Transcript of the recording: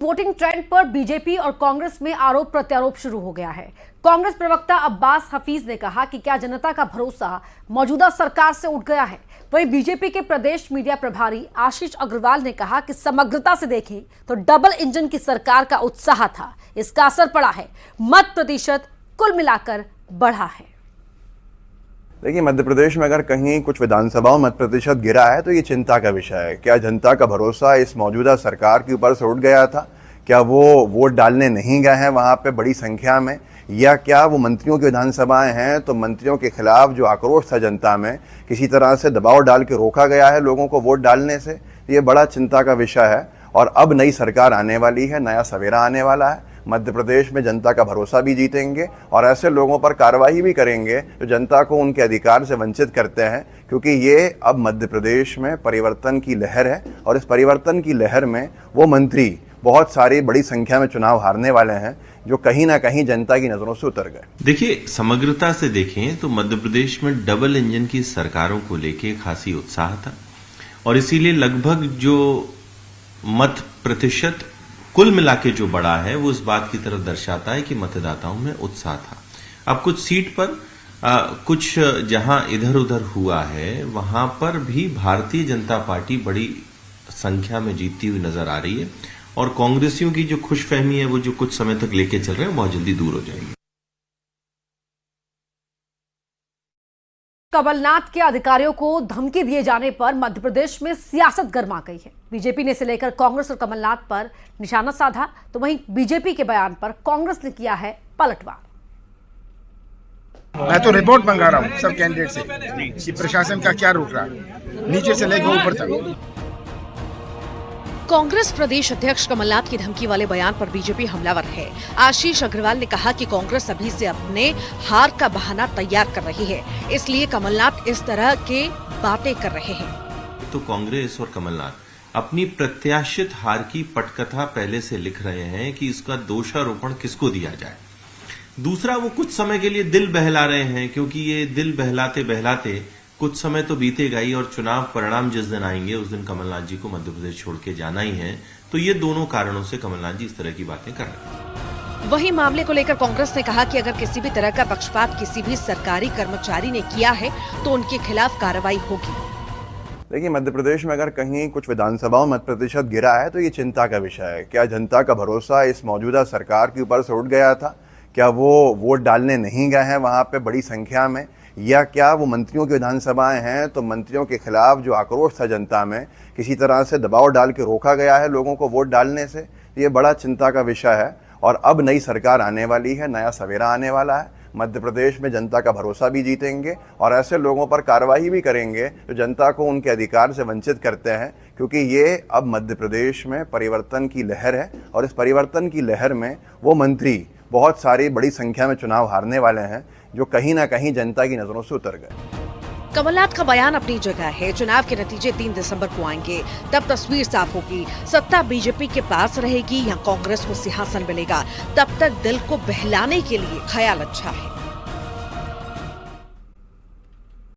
Voting trend पर BJP और कांग्रेस में आरोप प्रत्यारोप शुरू हो गया है। कांग्रेस प्रवक्ता अब्बास हफीज ने कहा कि क्या जनता का भरोसा मौजूदा सरकार से उठ गया है। वहीं बीजेपी के प्रदेश मीडिया प्रभारी आशीष अग्रवाल ने कहा कि समग्रता से देखें तो डबल इंजन की सरकार का उत्साह था, इसका असर पड़ा है। मत प्रतिशत कुल मिलाकर बढ़ा है। देखिए, मध्य प्रदेश में अगर कहीं कुछ विधानसभाओं मत प्रतिशत गिरा है तो ये चिंता का विषय है। क्या जनता का भरोसा इस मौजूदा सरकार के ऊपर से उठ गया था? क्या वो वोट डालने नहीं गए हैं वहाँ पे बड़ी संख्या में, या क्या वो मंत्रियों की विधानसभाएं हैं तो मंत्रियों के खिलाफ जो आक्रोश था जनता में, किसी तरह से दबाव डाल के रोका गया है लोगों को वोट डालने से? ये बड़ा चिंता का विषय है। और अब नई सरकार आने वाली है, नया सवेरा आने वाला है। मध्य प्रदेश में जनता का भरोसा भी जीतेंगे और ऐसे लोगों पर कार्रवाई भी करेंगे जो जनता को उनके अधिकार से वंचित करते हैं, क्योंकि ये अब मध्य प्रदेश में परिवर्तन की लहर है और इस परिवर्तन की लहर में वो मंत्री बहुत सारी बड़ी संख्या में चुनाव हारने वाले हैं जो कहीं ना कहीं जनता की नजरों से उतर गए। देखिए, समग्रता से देखें तो मध्य प्रदेश में डबल इंजन की सरकारों को लेके खासी उत्साह था और इसीलिए लगभग जो मत प्रतिशत कुल मिला के जो बढ़ा है वो इस बात की तरफ दर्शाता है कि मतदाताओं में उत्साह था। अब कुछ सीट पर कुछ जहां इधर उधर हुआ है वहां पर भी भारतीय जनता पार्टी बड़ी संख्या में जीतती हुई नजर आ रही है और कांग्रेसियों की जो खुशफहमी है वो जो कुछ समय तक लेके चल रहे हैं बहुत जल्दी दूर हो जाएगी। कमलनाथ के अधिकारियों को धमकी दिए जाने पर मध्य प्रदेश में सियासत गर्मा गई है। बीजेपी ने इसे लेकर कांग्रेस और कमलनाथ पर निशाना साधा, तो वहीं बीजेपी के बयान पर कांग्रेस ने किया है पलटवार। मैं तो रिपोर्ट मंगा रहा हूँ सब कैंडिडेट से कि प्रशासन का क्या रोक रहा है, नीचे से लेकर ऊपर तक। कांग्रेस प्रदेश अध्यक्ष कमलनाथ की धमकी वाले बयान पर बीजेपी हमलावर है। आशीष अग्रवाल ने कहा कि कांग्रेस अभी से अपने हार का बहाना तैयार कर रही है, इसलिए कमलनाथ इस तरह के बातें कर रहे हैं। तो कांग्रेस और कमलनाथ अपनी प्रत्याशित हार की पटकथा पहले से लिख रहे हैं कि इसका दोषारोपण किसको दिया जाए। दूसरा, वो कुछ समय के लिए दिल बहला रहे हैं, क्योंकि ये दिल बहलाते बहलाते कुछ समय तो बीतेगा ही और चुनाव परिणाम जिस दिन आएंगे उस दिन कमलनाथ जी को मध्य प्रदेश छोड़ के जाना ही है। तो ये दोनों कारणों से कमलनाथ जी इस तरह की बातें कर रहे हैं। वहीं मामले को लेकर कांग्रेस ने कहा कि अगर किसी भी तरह का पक्षपात किसी भी सरकारी कर्मचारी ने किया है तो उनके खिलाफ कार्रवाई होगी। देखिए, मध्य प्रदेश में अगर कहीं कुछ विधानसभाओं मत प्रतिशत गिरा है तो ये चिंता का विषय है। क्या जनता का भरोसा इस मौजूदा सरकार के ऊपर से उठ गया था? क्या वो वोट डालने नहीं गए हैं वहाँ पे बड़ी संख्या में, या क्या वो मंत्रियों की विधानसभाएं हैं तो मंत्रियों के खिलाफ जो आक्रोश था जनता में, किसी तरह से दबाव डाल के रोका गया है लोगों को वोट डालने से? ये बड़ा चिंता का विषय है। और अब नई सरकार आने वाली है, नया सवेरा आने वाला है। मध्य प्रदेश में जनता का भरोसा भी जीतेंगे और ऐसे लोगों पर कार्रवाई भी करेंगे जो जनता को उनके अधिकार से वंचित करते हैं, क्योंकि ये अब मध्य प्रदेश में परिवर्तन की लहर है और इस परिवर्तन की लहर में वो मंत्री बहुत सारी बड़ी संख्या में चुनाव हारने वाले हैं जो कहीं ना कहीं जनता की नजरों से उतर गए। कमलनाथ का बयान अपनी जगह है। चुनाव के नतीजे 3 दिसंबर को आएंगे, तब तस्वीर साफ होगी। सत्ता बीजेपी के पास रहेगी या कांग्रेस को सिंहासन मिलेगा। तब तक दिल को बहलाने के लिए ख्याल अच्छा है।